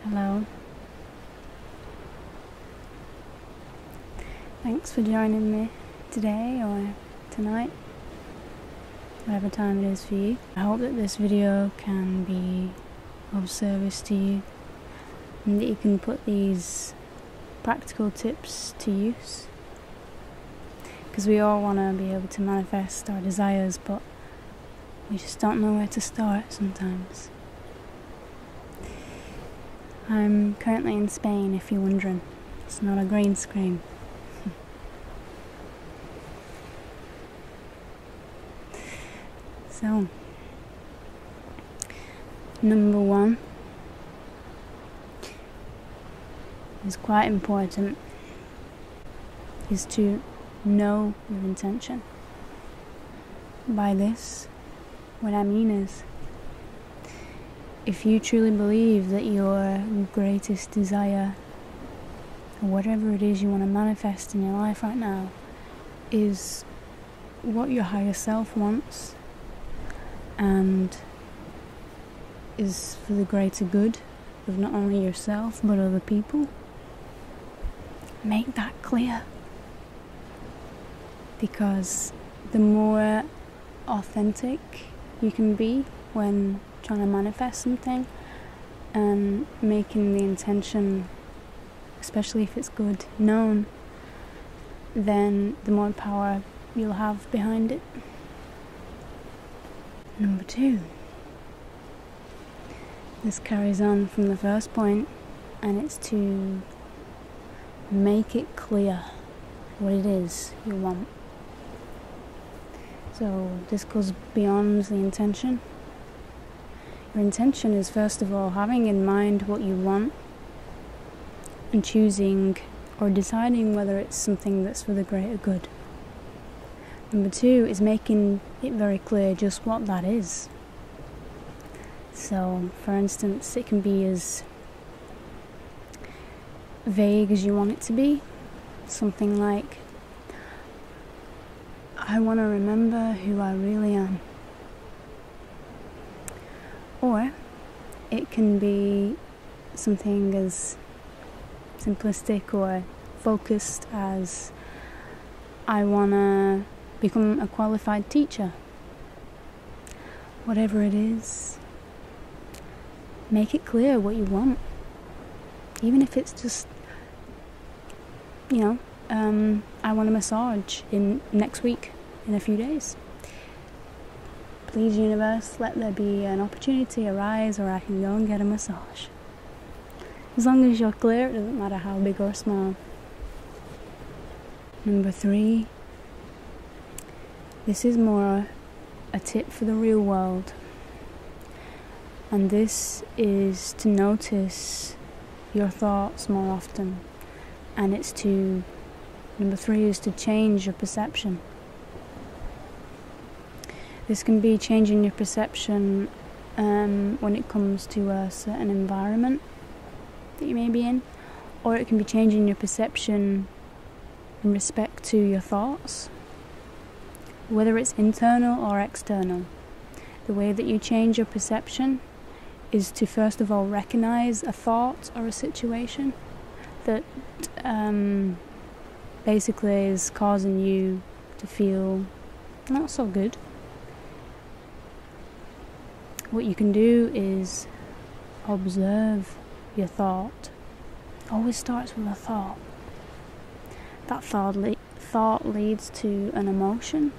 Hello. Thanks for joining me today or tonight, whatever time it is for you. I hope that this video can be of service to you and that you can put these practical tips to use, because we all want to be able to manifest our desires, but we just don't know where to start sometimes. I'm currently in Spain, if you're wondering. It's not a green screen. So, number one is quite important, is to know your intention. By this, what I mean is, if you truly believe that your greatest desire, or whatever it is you want to manifest in your life right now, is what your higher self wants and is for the greater good of not only yourself but other people, make that clear. Because the more authentic you can be when trying to manifest something and making the intention, especially if it's good, known, then the more power you'll have behind it. Number two, this carries on from the first point, and it's to make it clear what it is you want. So this goes beyond the intention. Your intention is, first of all, having in mind what you want and choosing or deciding whether it's something that's for the greater good. Number two is making it very clear just what that is. So, for instance, it can be as vague as you want it to be. Something like, I want to remember who I really am. Or it can be something as simplistic or focused as, I want to become a qualified teacher. Whatever it is, make it clear what you want. Even if it's just, I want a massage next week, in a few days. Please, universe, let there be an opportunity arise where I can go and get a massage. As long as you're clear, it doesn't matter how big or small. Number three, this is more a tip for the real world. And this is to notice your thoughts more often. And number three is to change your perception. This can be changing your perception when it comes to a certain environment that you may be in, or it can be changing your perception in respect to your thoughts, whether it's internal or external. The way that you change your perception is to first of all recognize a thought or a situation that basically is causing you to feel not so good. What you can do is observe your thought. It always starts with a thought. That thought leads to an emotion,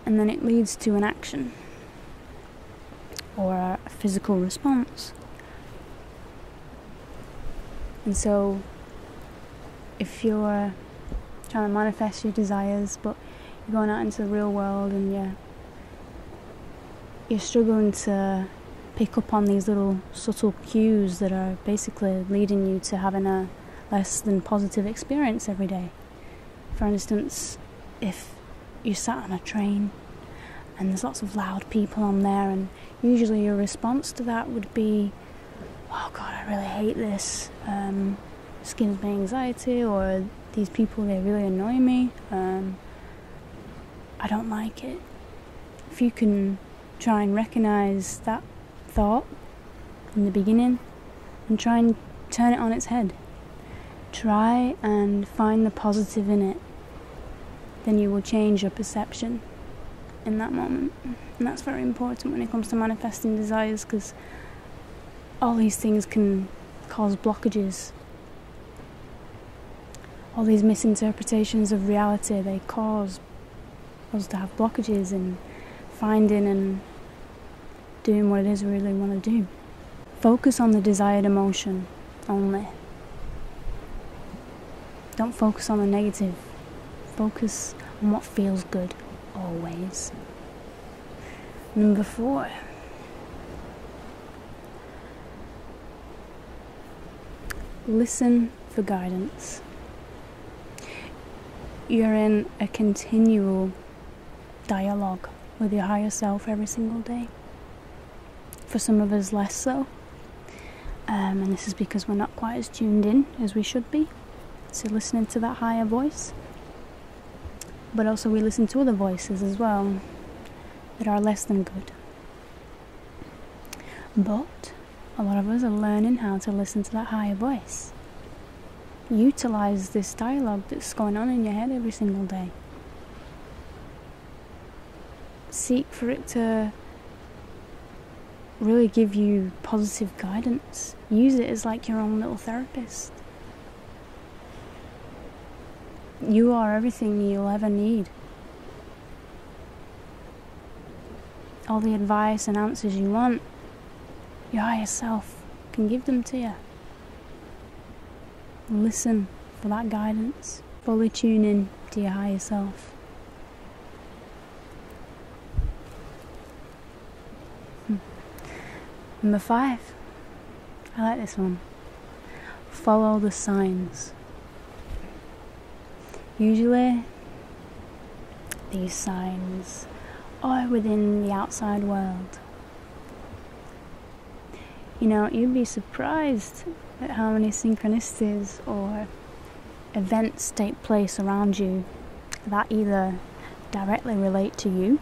and then it leads to an action or a physical response. And so if you're trying to manifest your desires, but you're going out into the real world and you're struggling to pick up on these little subtle cues that are basically leading you to having a less than positive experience every day. For instance, if you sat on a train and there's lots of loud people on there, and usually your response to that would be, oh God, I really hate this, this gives me anxiety, or these people, they really annoy me, I don't like it. If you can try and recognize that thought in the beginning and try and turn it on its head. Try and find the positive in it. Then you will change your perception in that moment. And that's very important when it comes to manifesting desires, because all these things can cause blockages. All these misinterpretations of reality, they cause us to have blockages in finding and doing what it is we really want to do. Focus on the desired emotion only. Don't focus on the negative. Focus on what feels good, always. Number 4. Listen for guidance. You're in a continual dialogue with your higher self every single day. For some of us, less so. And this is because we're not quite as tuned in as we should be. So listening to that higher voice. But also we listen to other voices as well that are less than good. But a lot of us are learning how to listen to that higher voice. Utilize this dialogue that's going on in your head every single day. Seek for it to really give you positive guidance. Use it as like your own little therapist. You are everything you'll ever need. All the advice and answers you want, your higher self can give them to you. Listen for that guidance. Fully tune in to your higher self. Number 5. I like this one. Follow the signs. Usually, these signs are within the outside world. You know, you'd be surprised at how many synchronicities or events take place around you that either directly relate to you,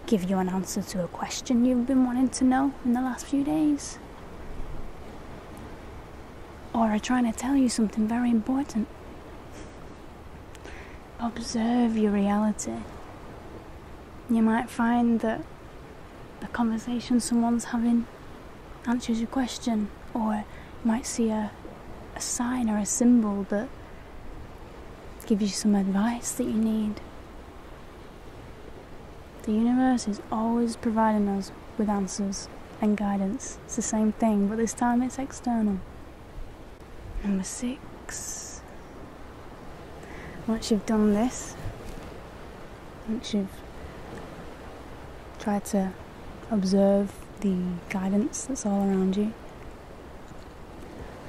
give you an answer to a question you've been wanting to know in the last few days, or are trying to tell you something very important. Observe your reality. You might find that the conversation someone's having answers your question, or you might see a sign or a symbol that gives you some advice that you need. The universe is always providing us with answers and guidance. It's the same thing, but this time it's external. Number 6. Once you've done this, once you've tried to observe the guidance that's all around you,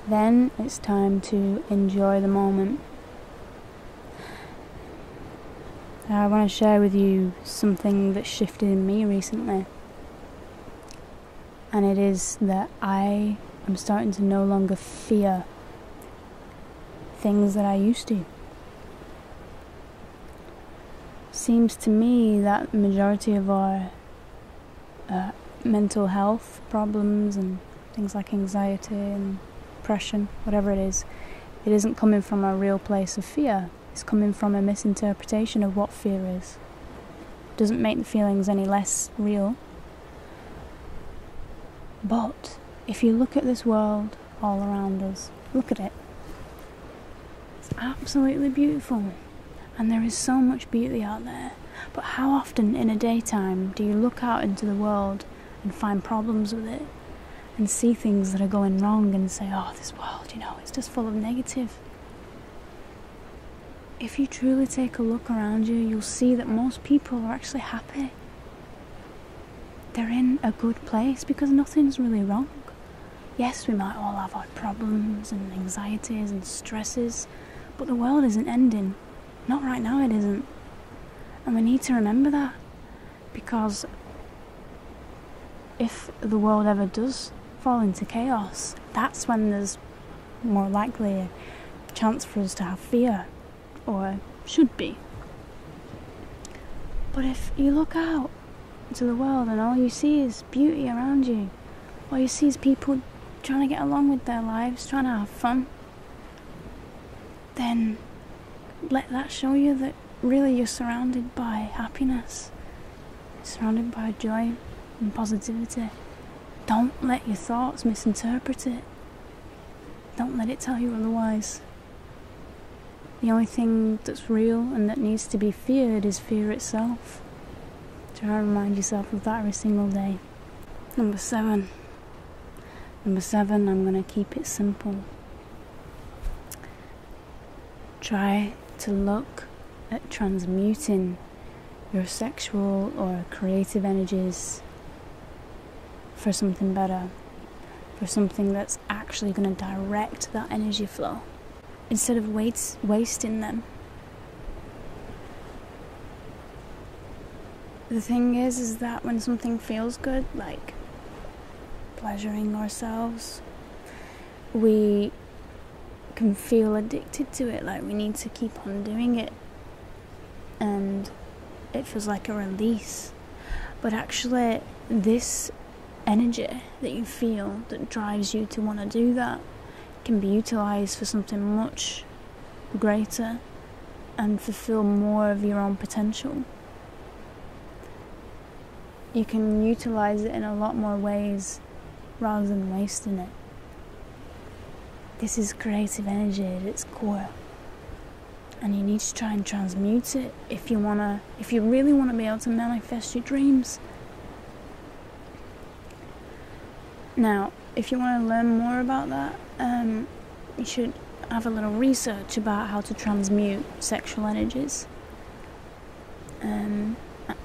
then it's time to enjoy the moment. I want to share with you something that shifted in me recently, and it is that I am starting to no longer fear things that I used to. Seems to me that the majority of our mental health problems and things like anxiety and depression, whatever it isn't coming from a real place of fear. It's coming from a misinterpretation of what fear is. It doesn't make the feelings any less real. But if you look at this world all around us, look at it. It's absolutely beautiful. And there is so much beauty out there. But how often in a daytime do you look out into the world and find problems with it and see things that are going wrong and say, oh, this world, it's just full of negative. If you truly take a look around you, you'll see that most people are actually happy. They're in a good place because nothing's really wrong. Yes, we might all have our problems and anxieties and stresses, but the world isn't ending. Not right now, it isn't. And we need to remember that, because if the world ever does fall into chaos, that's when there's more likely a chance for us to have fear, or should be. But if you look out into the world and all you see is beauty around you, all you see is people trying to get along with their lives, trying to have fun, then let that show you that really you're surrounded by happiness, surrounded by joy and positivity. Don't let your thoughts misinterpret it. Don't let it tell you otherwise. The only thing that's real and that needs to be feared is fear itself. Try to remind yourself of that every single day. Number 7, I'm going to keep it simple. Try to look at transmuting your sexual or creative energies for something better, for something that's actually going to direct that energy flow, instead of wasting them. The thing is that when something feels good, like pleasuring ourselves, we can feel addicted to it, like we need to keep on doing it, and it feels like a release. But actually, this energy that you feel that drives you to want to do that can be utilized for something much greater and fulfill more of your own potential. You can utilize it in a lot more ways rather than wasting it. This is creative energy at its core, and you need to try and transmute it if you really want to be able to manifest your dreams. Now, if you want to learn more about that, you should have a little research about how to transmute sexual energies.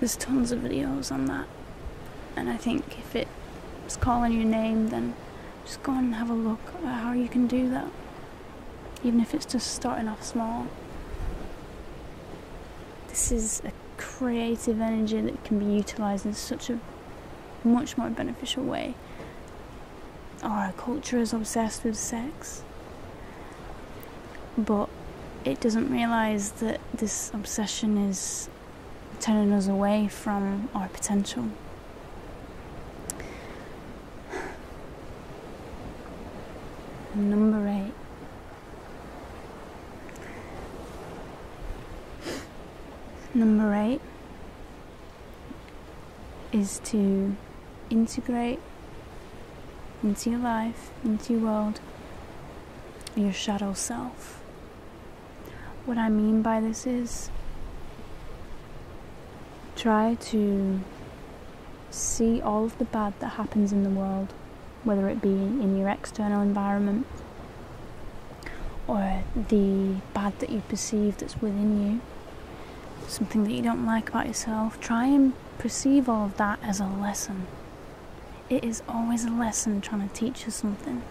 There's tons of videos on that, and I think if it's calling your name, then just go and have a look at how you can do that, even if it's just starting off small. This is a creative energy that can be utilised in such a much more beneficial way. Our culture is obsessed with sex, but it doesn't realise that this obsession is turning us away from our potential. And number 8. Number 8 is to integrate into your life, into your world, your shadow self. What I mean by this is, try to see all of the bad that happens in the world, whether it be in your external environment or the bad that you perceive that's within you, something that you don't like about yourself. Try and perceive all of that as a lesson. It is always a lesson trying to teach you something.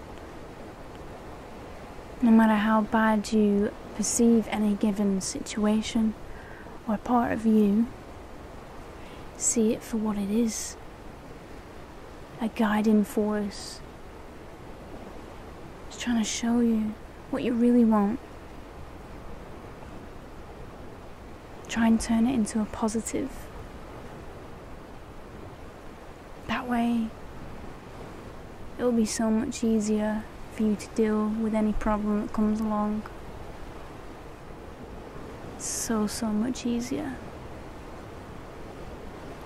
No matter how bad you perceive any given situation or part of you, see it for what it is. A guiding force. It's trying to show you what you really want. Try and turn it into a positive. That way, it'll be so much easier for you to deal with any problem that comes along. So much easier.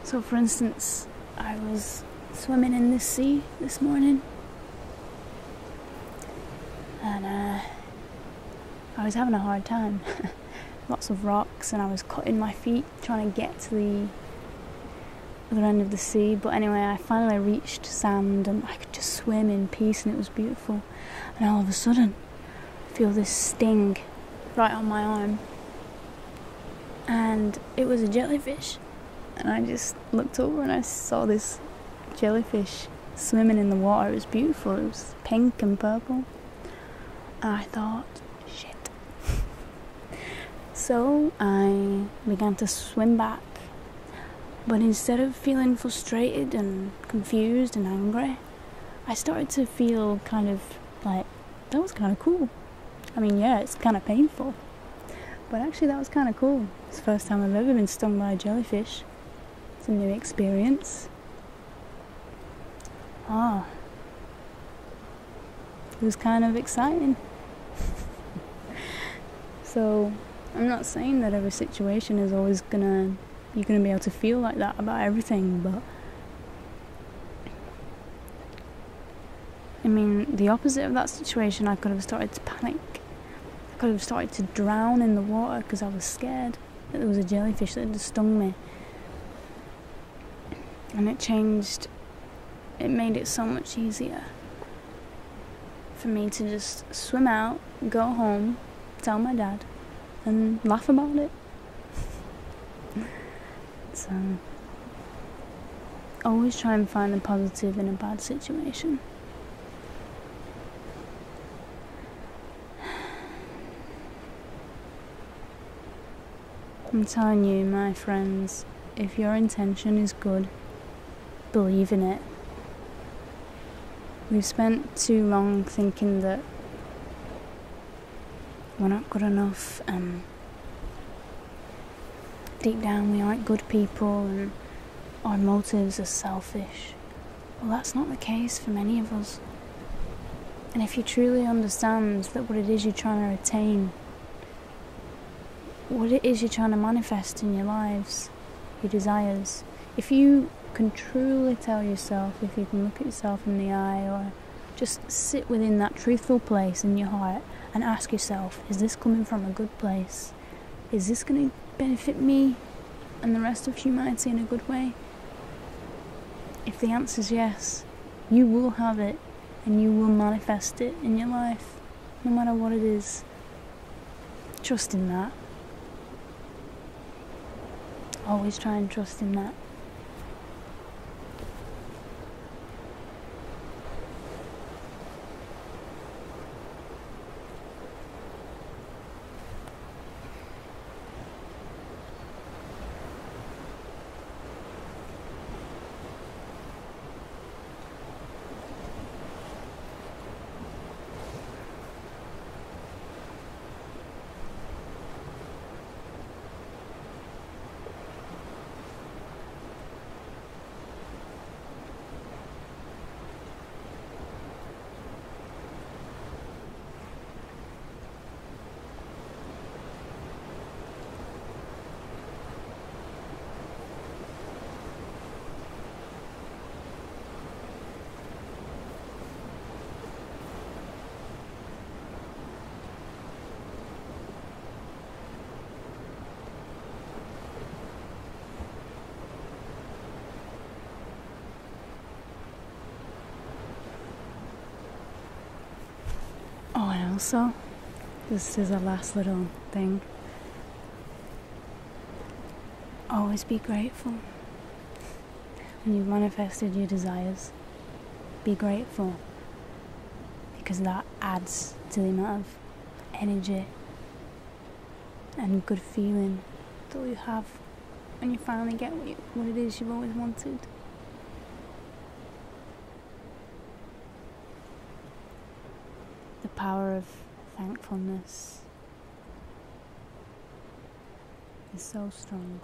So for instance, I was swimming in this sea this morning, and I was having a hard time. Lots of rocks, and I was cutting my feet trying to get to the other end of the sea. But anyway, I finally reached sand and I could just swim in peace, and it was beautiful. And all of a sudden, I feel this sting right on my arm, and it was a jellyfish. And I just looked over and I saw this jellyfish swimming in the water. It was beautiful. It was pink and purple. And I thought, shit. So I began to swim back. But instead of feeling frustrated and confused and angry, I started to feel kind of like, that was kind of cool. I mean, yeah, it's kind of painful, but actually that was kind of cool. It's the first time I've ever been stung by a jellyfish. It's a new experience. it was kind of exciting. So I'm not saying that every situation is always you're gonna be able to feel like that about everything, but I mean, the opposite of that situation, I could have started to panic. I could have started to drown in the water because I was scared that there was a jellyfish that had stung me. And it made it so much easier for me to just swim out, go home, tell my dad, and laugh about it. So, always try and find the positive in a bad situation. I'm telling you, my friends, if your intention is good, believe in it. We've spent too long thinking that we're not good enough, and deep down we aren't good people, and our motives are selfish. Well, that's not the case for many of us. And if you truly understand that what it is you're trying to attain, what it is you're trying to manifest in your lives, your desires, if you can truly tell yourself, if you can look at yourself in the eye, or just sit within that truthful place in your heart and ask yourself, is this coming from a good place? Is this going to benefit me and the rest of humanity in a good way? If the answer is yes, you will have it and you will manifest it in your life, no matter what it is. Trust in that. Always try and trust in that. Oh, and also, this is a last little thing. Always be grateful. When you've manifested your desires, be grateful, because that adds to the amount of energy and good feeling that you have when you finally get what it is you've always wanted. The power of thankfulness is so strong.